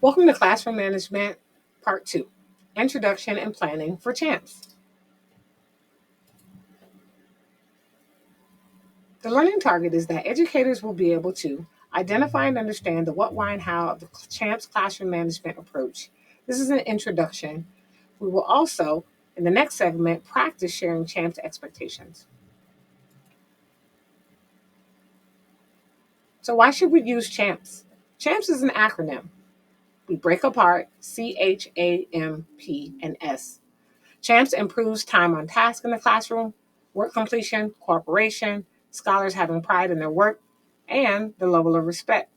Welcome to Classroom Management Part 2, Introduction and Planning for CHAMPS. The learning target is that educators will be able to identify and understand the what, why, and how of the CHAMPS classroom management approach. This is an introduction. We will also, in the next segment, practice sharing CHAMPS expectations. So why should we use CHAMPS? CHAMPS is an acronym. We break apart CHAMP and S. CHAMPS improves time on task in the classroom, work completion, cooperation, scholars having pride in their work, and the level of respect.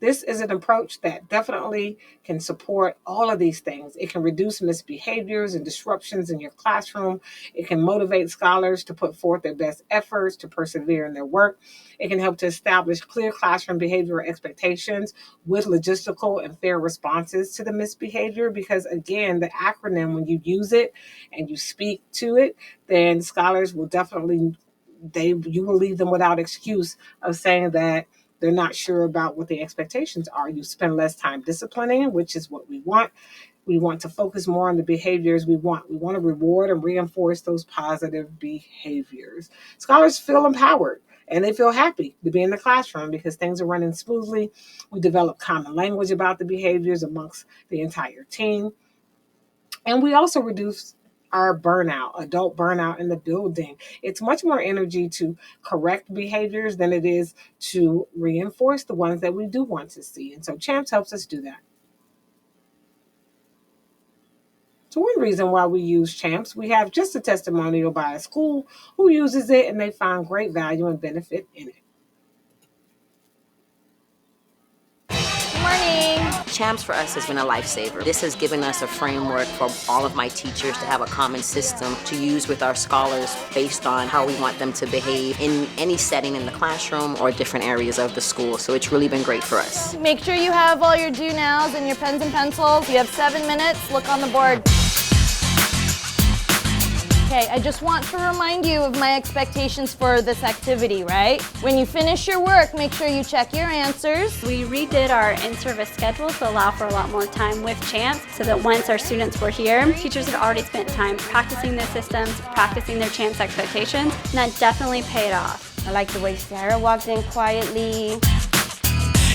This is an approach that definitely can support all of these things. It can reduce misbehaviors and disruptions in your classroom. It can motivate scholars to put forth their best efforts to persevere in their work. It can help to establish clear classroom behavioral expectations with logistical and fair responses to the misbehavior. Because again, the acronym, when you use it and you speak to it, then scholars will definitely, you will leave them without excuse of saying that they're not sure about what the expectations are. You spend less time disciplining, which is what we want. We want to focus more on the behaviors we want. We want to reward and reinforce those positive behaviors. Scholars feel empowered and they feel happy to be in the classroom because things are running smoothly. We develop common language about the behaviors amongst the entire team. And we also reduce our burnout, adult burnout in the building. It's much more energy to correct behaviors than it is to reinforce the ones that we do want to see. And so CHAMPS helps us do that. So one reason why we use CHAMPS, we have just a testimonial by a school who uses it and they find great value and benefit in it. Morning. CHAMPS for us has been a lifesaver. This has given us a framework for all of my teachers to have a common system to use with our scholars based on how we want them to behave in any setting in the classroom or different areas of the school. So it's really been great for us. Make sure you have all your do nows and your pens and pencils. You have 7 minutes. Look on the board. Okay, I just want to remind you of my expectations for this activity, right? When you finish your work, make sure you check your answers. We redid our in-service schedule to allow for a lot more time with CHAMPS so that once our students were here, teachers had already spent time practicing their systems, practicing their CHAMPS expectations, and that definitely paid off. I like the way Sarah walked in quietly.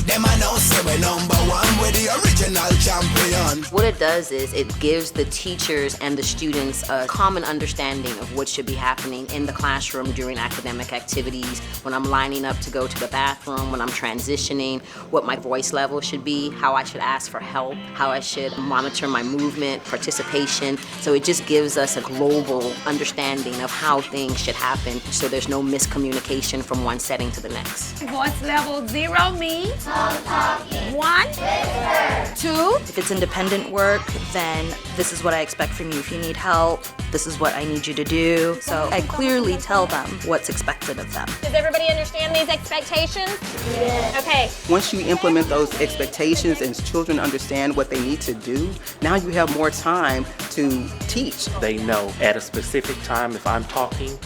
Them I know say we're #1 with the original champion. What it does is it gives the teachers and the students a common understanding of what should be happening in the classroom during academic activities, when I'm lining up to go to the bathroom, when I'm transitioning, what my voice level should be, how I should ask for help, how I should monitor my movement, participation. So it just gives us a global understanding of how things should happen so there's no miscommunication from one setting to the next. Voice level 0 means 1, 2. If it's independent work, then this is what I expect from you. If you need help, this is what I need you to do. So I clearly tell them what's expected of them. Does everybody understand these expectations? Yes. Okay. Once you implement those expectations and children understand what they need to do, now you have more time to teach. They know at a specific time if I'm talking,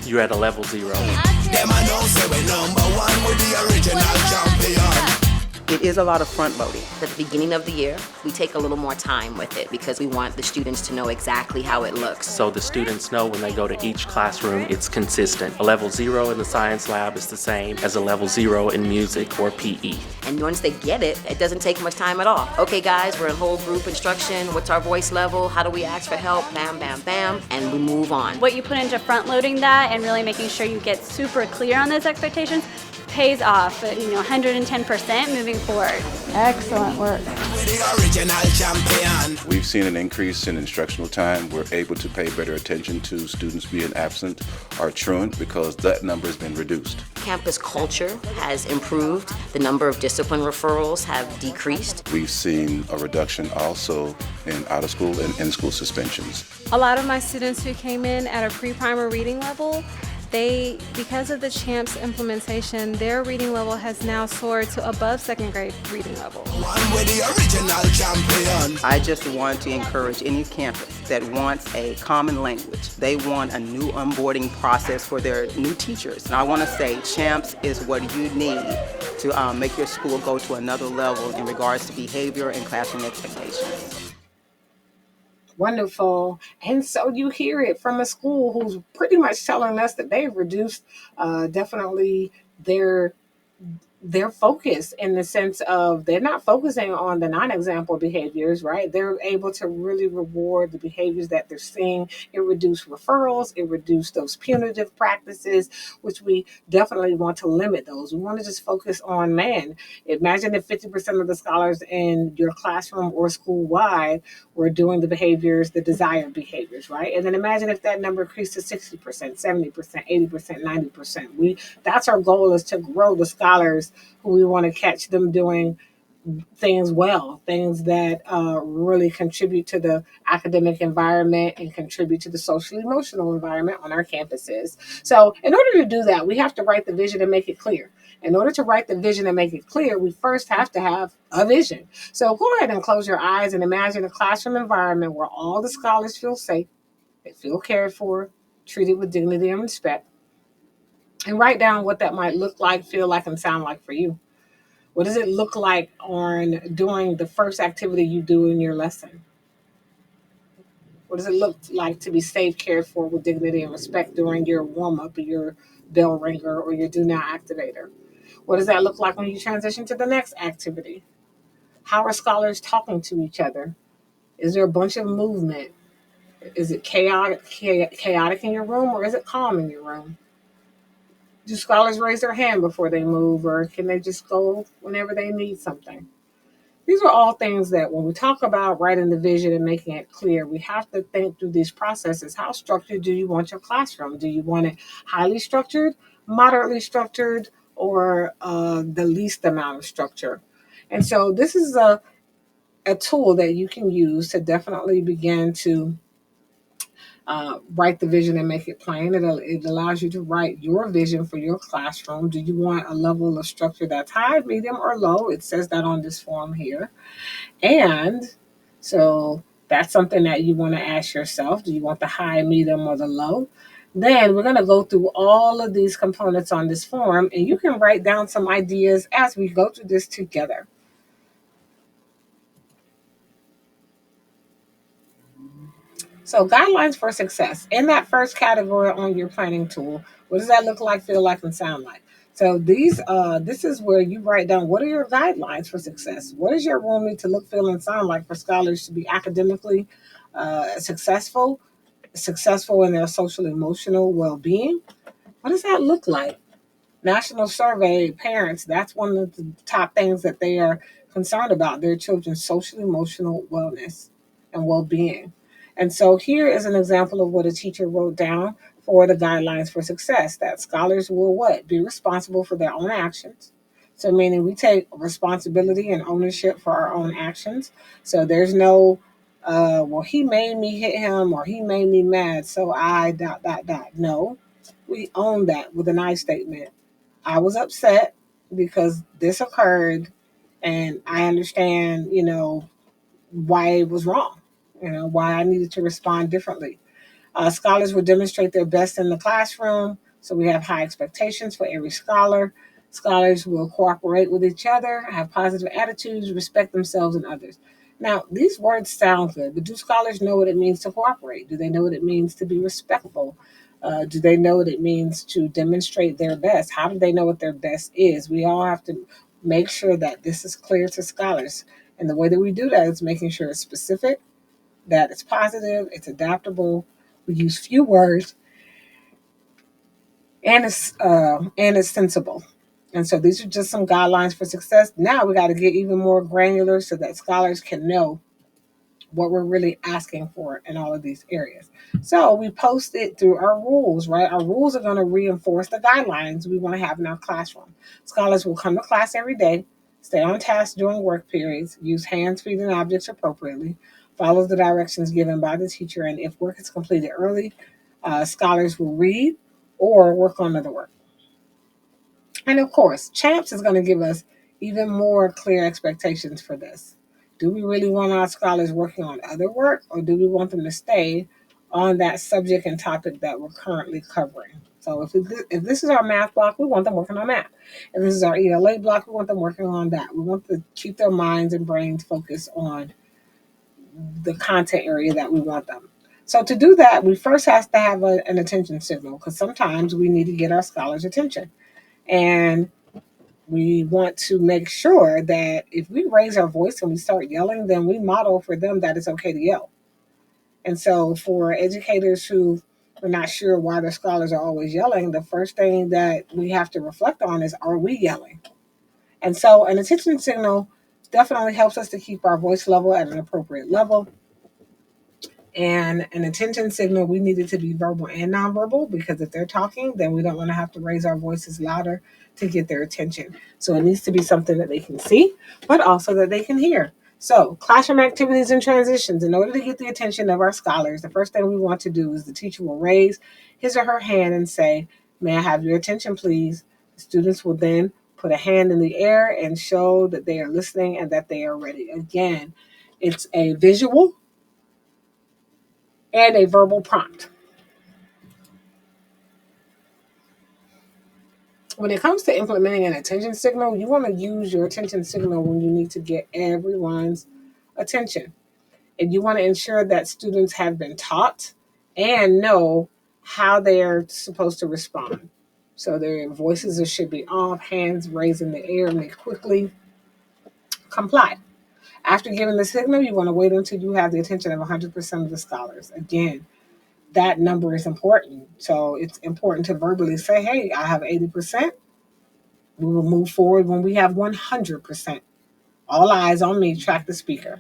you're at a level 0. Them I know say we're #1 with the original champion. It is a lot of front loading. At the beginning of the year, we take a little more time with it because we want the students to know exactly how it looks. So the students know when they go to each classroom, it's consistent. A level 0 in the science lab is the same as a level 0 in music or PE. And once they get it, it doesn't take much time at all. Okay guys, we're in whole group instruction. What's our voice level? How do we ask for help? Bam, bam, bam. And we move on. What you put into front loading that and really making sure you get super clear on those expectations pays off, 110% moving forward. Excellent work. With the original champion. We've seen an increase in instructional time. We're able to pay better attention to students being absent or truant because that number has been reduced. Campus culture has improved. The number of discipline referrals have decreased. We've seen a reduction also in out-of-school and in-school suspensions. A lot of my students who came in at a pre-primer reading level, because of the CHAMPS implementation, their reading level has now soared to above second grade reading level. One with the original champion. I just want to encourage any campus that wants a common language. They want a new onboarding process for their new teachers. And I want to say CHAMPS is what you need to make your school go to another level in regards to behavior and classroom expectations. Wonderful. And so you hear it from a school who's pretty much telling us that they've reduced definitely their focus, in the sense of they're not focusing on the non-example behaviors, right? They're able to really reward the behaviors that they're seeing. It reduced referrals, it reduced those punitive practices, which we definitely want to limit those. We want to just focus on, man, imagine if 50% of the scholars in your classroom or school wide were doing the behaviors, the desired behaviors, right? And then imagine if that number increased to 60%, 70%, 80%, 90%. That's our goal, is to grow the scholars who we want to catch them doing things well, things that really contribute to the academic environment and contribute to the social emotional environment on our campuses. So in order to do that, we have to write the vision and make it clear. In order to write the vision and make it clear, we first have to have a vision. So go ahead and close your eyes and imagine a classroom environment where all the scholars feel safe, they feel cared for, treated with dignity and respect. And write down what that might look like, feel like, and sound like for you. What does it look like on doing the first activity you do in your lesson? What does it look like to be safe, cared for with dignity and respect during your warm up or your bell ringer or your do not activator? What does that look like when you transition to the next activity? How are scholars talking to each other? Is there a bunch of movement? Is it chaotic in your room, or is it calm in your room? Do scholars raise their hand before they move, or can they just go whenever they need something? These are all things that when we talk about writing the vision and making it clear, we have to think through these processes. How structured do you want your classroom? Do you want it highly structured, moderately structured, or the least amount of structure? And so this is a tool that you can use to definitely begin to write the vision and make it plain. It allows you to write your vision for your classroom. Do you want a level of structure that's high, medium, or low? It says that on this form here. And so that's something that you want to ask yourself. Do you want the high, medium, or the low? Then we're going to go through all of these components on this form, and you can write down some ideas as we go through this together. So guidelines for success. In that first category on your planning tool, what does that look like, feel like, and sound like? So this is where you write down, what are your guidelines for success? What does your room need to look, feel, and sound like for scholars to be academically successful in their social emotional well-being? What does that look like? National survey, parents, that's one of the top things that they are concerned about, their children's social emotional wellness and well-being. And so here is an example of what a teacher wrote down for the guidelines for success, that scholars will what? Be responsible for their own actions. So meaning we take responsibility and ownership for our own actions. So there's no, well, he made me hit him or he made me mad, so I ... No, we own that with an I statement. I was upset because this occurred, and I understand, why it was wrong, why I needed to respond differently. Scholars will demonstrate their best in the classroom, so we have high expectations for every scholar. Scholars will cooperate with each other, have positive attitudes, respect themselves and others. Now, these words sound good, but do scholars know what it means to cooperate? Do they know what it means to be respectful? Do they know what it means to demonstrate their best? How do they know what their best is? We all have to make sure that this is clear to scholars. And the way that we do that is making sure it's specific, that it's positive, it's adaptable, we use few words, and it's sensible. And so these are just some guidelines for success. Now we got to get even more granular so that scholars can know what we're really asking for in all of these areas. So we post it through our rules, right? Our rules are going to reinforce the guidelines we want to have in our classroom. Scholars will come to class every day, stay on task during work periods, use hands, feet, and objects appropriately, follow the directions given by the teacher, and if work is completed early, scholars will read or work on other work. And of course, CHAMPS is going to give us even more clear expectations for this. Do we really want our scholars working on other work, or do we want them to stay on that subject and topic that we're currently covering? So if this is our math block, we want them working on math. If this is our ELA block, we want them working on that. We want to keep their minds and brains focused on the content area that we want them. So to do that, we first have to have an attention signal, because sometimes we need to get our scholars' attention. And we want to make sure that if we raise our voice and we start yelling, then we model for them that it's okay to yell. And so for educators who are not sure why their scholars are always yelling, the first thing that we have to reflect on is, are we yelling? And so an attention signal definitely helps us to keep our voice level at an appropriate level. And an attention signal, we need it to be verbal and nonverbal, because if they're talking, then we don't want to have to raise our voices louder to get their attention. So it needs to be something that they can see, but also that they can hear. So classroom activities and transitions. In order to get the attention of our scholars, the first thing we want to do is the teacher will raise his or her hand and say, "May I have your attention, please?" The students will then put a hand in the air and show that they are listening and that they are ready. Again, it's a visual and a verbal prompt. When it comes to implementing an attention signal, you want to use your attention signal when you need to get everyone's attention. And you want to ensure that students have been taught and know how they're supposed to respond. So their voices should be off, hands raised in the air, and they quickly comply. After giving the signal, you want to wait until you have the attention of 100% of the scholars. Again, that number is important. So it's important to verbally say, "Hey, I have 80%. We will move forward when we have 100%. All eyes on me, track the speaker."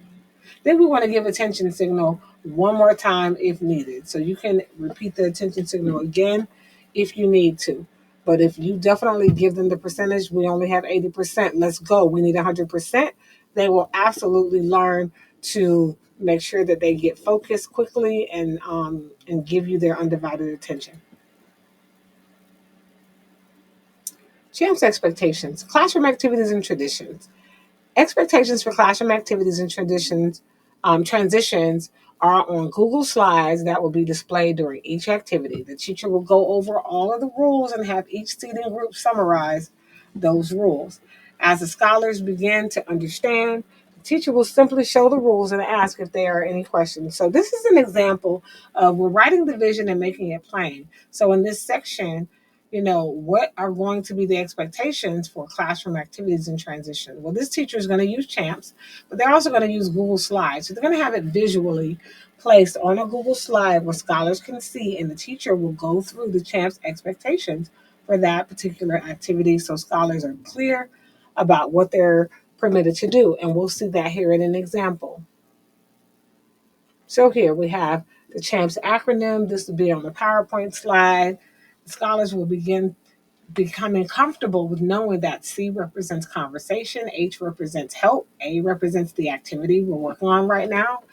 Then we want to give attention signal one more time if needed. So you can repeat the attention signal again if you need to. But if you definitely give them the percentage, we only have 80%, let's go, we need 100%, they will absolutely learn to make sure that they get focused quickly and give you their undivided attention. CHAMPS expectations, classroom activities and traditions. Expectations for classroom activities and transitions are on Google Slides that will be displayed during each activity. The teacher will go over all of the rules and have each seating group summarize those rules. As the scholars begin to understand, the teacher will simply show the rules and ask if there are any questions. So this is an example of we're writing the vision and making it plain. So in this section, what are going to be the expectations for classroom activities in transition? Well, this teacher is going to use CHAMPS, but they're also going to use Google Slides. So they're going to have it visually placed on a Google slide where scholars can see, and the teacher will go through the CHAMPS expectations for that particular activity so scholars are clear about what they're permitted to do. And we'll see that here in an example. So here we have the CHAMPS acronym. This will be on the PowerPoint slide. Scholars will begin becoming comfortable with knowing that C represents conversation, H represents help, A represents the activity we're working on right now,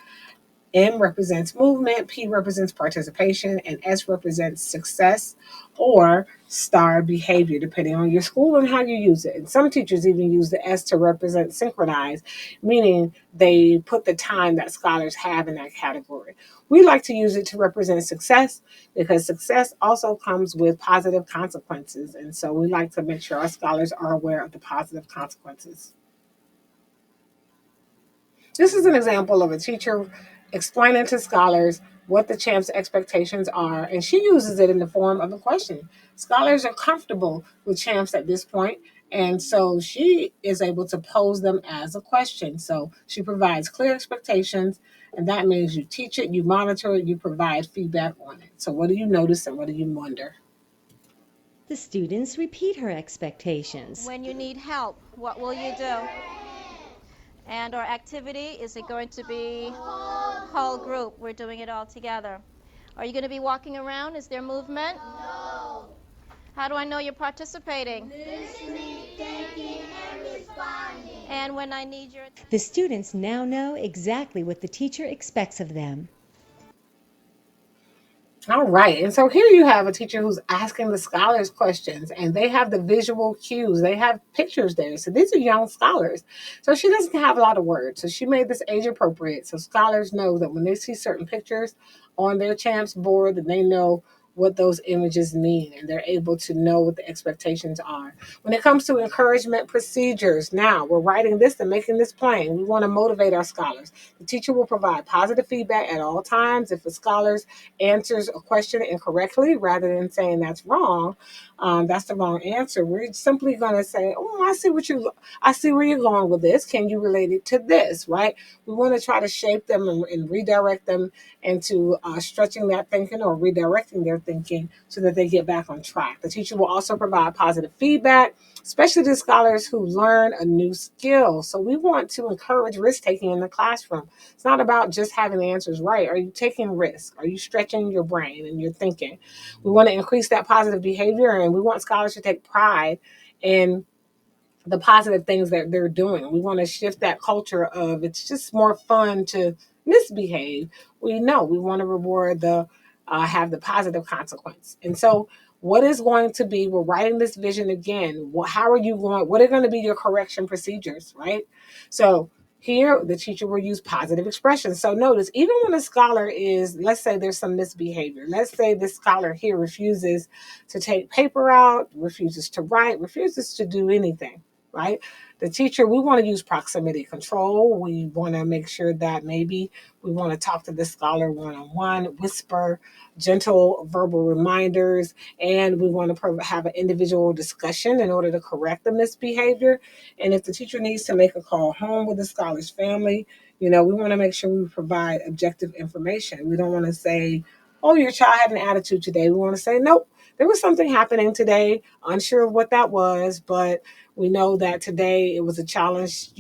M represents movement, P represents participation, and S represents success or star behavior, depending on your school and how you use it. And some teachers even use the S to represent synchronize, meaning they put the time that scholars have in that category. We like to use it to represent success because success also comes with positive consequences. And so we like to make sure our scholars are aware of the positive consequences. This is an example of a teacher explaining to scholars what the CHAMPS expectations are, and she uses it in the form of a question. Scholars are comfortable with CHAMPS at this point, and so she is able to pose them as a question. So she provides clear expectations, and that means you teach it, you monitor it, you provide feedback on it. So what do you notice and what do you wonder? The students repeat her expectations. When you need help, what will you do? And our activity, is it going to be whole group? We're doing it all together. Are you going to be walking around? Is there movement? No. How do I know you're participating? Listening, thinking, and responding. And when I need your attention? The students now know exactly what the teacher expects of them. All right. And so here you have a teacher who's asking the scholars questions, and they have the visual cues. They have pictures there. So these are young scholars. So she doesn't have a lot of words. So she made this age appropriate. So scholars know that when they see certain pictures on their CHAMPS board, that they know what those images mean, and they're able to know what the expectations are. When it comes to encouragement procedures, now we're writing this and making this plain. We want to motivate our scholars. The teacher will provide positive feedback at all times. If a scholar answers a question incorrectly, rather than saying that's wrong, that's the wrong answer, we're simply going to say, "Oh, I see where you're going with this. Can you relate it to this?" Right? We want to try to shape them and redirect them into stretching that thinking or redirecting their thinking so that they get back on track. The teacher will also provide positive feedback, especially to scholars who learn a new skill. So we want to encourage risk taking in the classroom. It's not about just having the answers right. Are you taking risks? Are you stretching your brain and your thinking? We want to increase that positive behavior, and we want scholars to take pride in the positive things that they're doing. We want to shift that culture of it's just more fun to misbehave. We know we want to reward the have the positive consequence. And so what is going to be, we're writing this vision again. How are you going, what are going to be your correction procedures, right? So here, the teacher will use positive expressions. So notice, even when a scholar is, let's say there's some misbehavior. Let's say this scholar here refuses to take paper out, refuses to write, refuses to do anything, right? The teacher, we want to use proximity control. We want to make sure that maybe we want to talk to the scholar one-on-one, whisper, gentle verbal reminders, and we want to have an individual discussion in order to correct the misbehavior. And if the teacher needs to make a call home with the scholar's family, we want to make sure we provide objective information. We don't want to say, "Oh, your child had an attitude today." We want to say, "Nope, there was something happening today, unsure of what that was, but we know that today it was a challenge,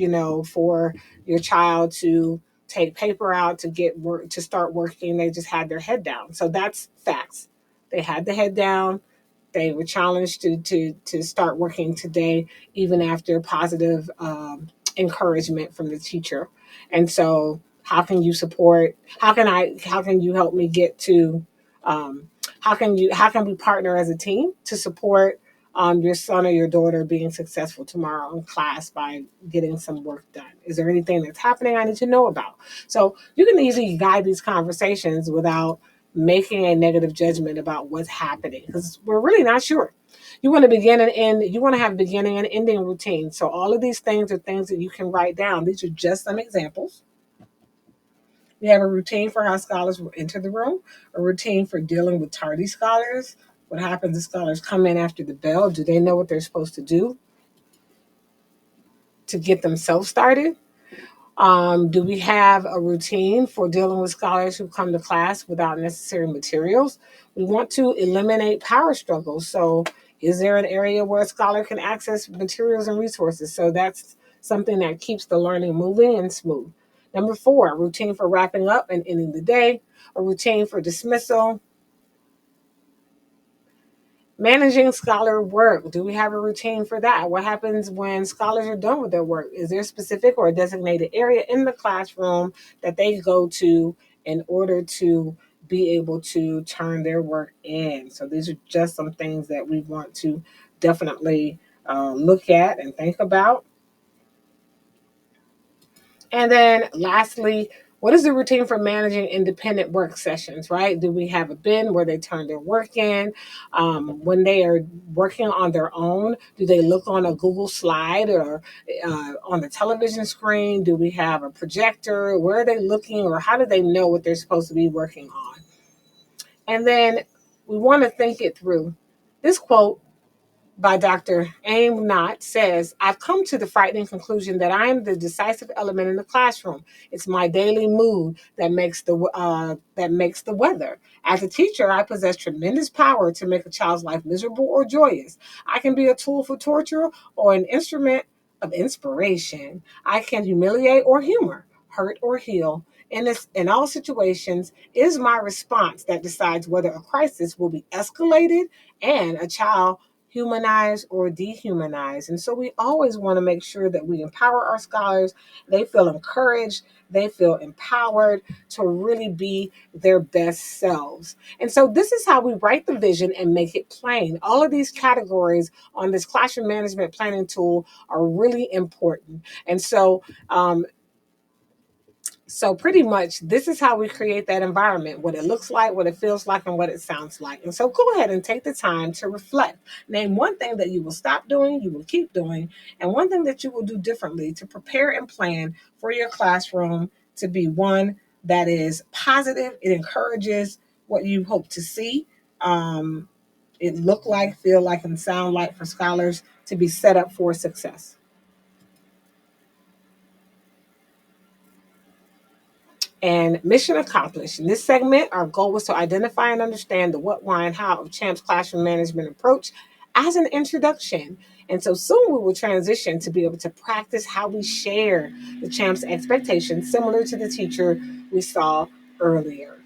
for your child to take paper out to get work to start working. They just had their head down." So that's facts. They had the head down. They were challenged to start working today, even after positive encouragement from the teacher. And so, how can you support? How can I? How can you help me get to? How can you? How can we partner as a team to support your son or your daughter being successful tomorrow in class by getting some work done? Is there anything that's happening I need to know about? So you can easily guide these conversations without making a negative judgment about what's happening, because we're really not sure. You want to begin and end, you want to have beginning and ending routines. So all of these things are things that you can write down. These are just some examples. We have a routine for how scholars will enter the room, a routine for dealing with tardy scholars. What happens if scholars come in after the bell? Do they know what they're supposed to do to get themselves started? Do we have a routine for dealing with scholars who come to class without necessary materials? We want to eliminate power struggles. So is there an area where a scholar can access materials and resources? So that's something that keeps the learning moving and smooth. Number 4, routine for wrapping up and ending the day, a routine for dismissal. Managing scholar work. Do we have a routine for that? What happens when scholars are done with their work? Is there a specific or a designated area in the classroom that they go to in order to be able to turn their work in? So these are just some things that we want to definitely look at and think about. And then lastly, what is the routine for managing independent work sessions, right? Do we have a bin where they turn their work in? When they are working on their own, do they look on a Google slide or on the television screen? Do we have a projector? Where are they looking, or how do they know what they're supposed to be working on? And then we want to think it through. This quote by Dr. Aim Knott says, "I've come to the frightening conclusion that I am the decisive element in the classroom. It's my daily mood that makes the weather. As a teacher, I possess tremendous power to make a child's life miserable or joyous. I can be a tool for torture or an instrument of inspiration. I can humiliate or humor, hurt or heal. In all situations, it is my response that decides whether a crisis will be escalated and a child humanize or dehumanize." And so we always want to make sure that we empower our scholars. They feel encouraged, they feel empowered to really be their best selves. And so this is how we write the vision and make it plain. All of these categories on this classroom management planning tool are really important. And so So pretty much this is how we create that environment, what it looks like, what it feels like, and what it sounds like. And so go ahead and take the time to reflect. Name one thing that you will stop doing, you will keep doing, and one thing that you will do differently to prepare and plan for your classroom to be one that is positive. It encourages what you hope to see. It look like, feel like, and sound like for scholars to be set up for success. And mission accomplished. In this segment, our goal was to identify and understand the what, why, and how of CHAMPS classroom management approach as an introduction. And so soon we will transition to be able to practice how we share the CHAMPS expectations, similar to the teacher we saw earlier.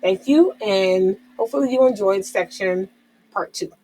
Thank you, and hopefully you enjoyed section part 2.